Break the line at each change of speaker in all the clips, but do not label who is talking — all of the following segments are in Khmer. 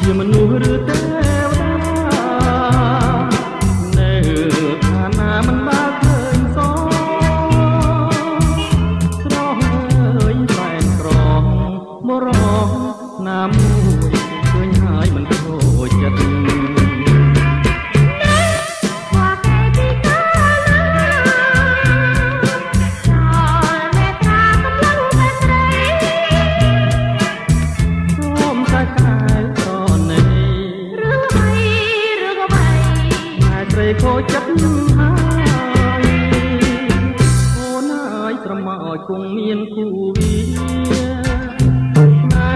ជាមនុស្សឬទេវតានៅឋានៈមិនបានឃើញសស្រស់ហើយសែនក្រងមរងណាមួយឃើញហើយមិនខូចចិត្តខូចចិត្តហើយអូនអើយស្រមោចគង់មានគូវាណា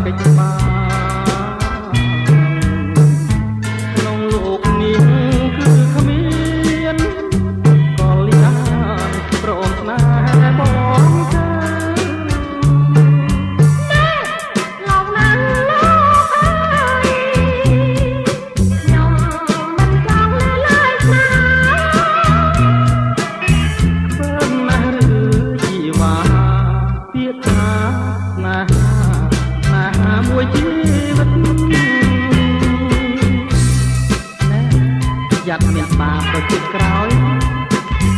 កិច្ចបាក្នុងលោកនេះគឺគ្មានកលយាព្រមស្នេហ៍បងចាមួយជីវិតយ៉ាត់មានបាបទៅទៀតក្រោយ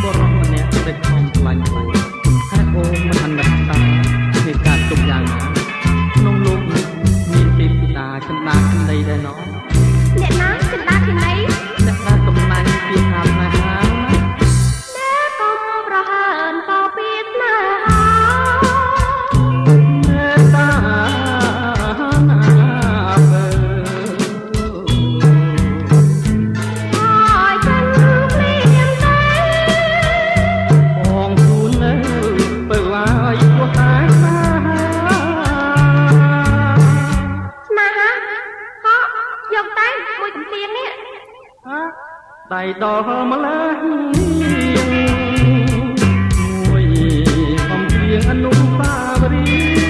បរោះម្នាក់តែខំខ្លាញ់ហើយអូនមិនអាណិតតាជាការទុកយ៉ាងណាក្នុងលោកនេះមានទេពធីតាចិន្តាគណីដែរណោះអ្នកណាចិន្តាគណីអ្នកណាកំណាញ់ពីហាស្នេហាអ្នកកុំប្រហើនក៏ពីស្នេហាដៃដល់ម្លេះមួយបំព្រៀងអនុស្សាវរីយ៍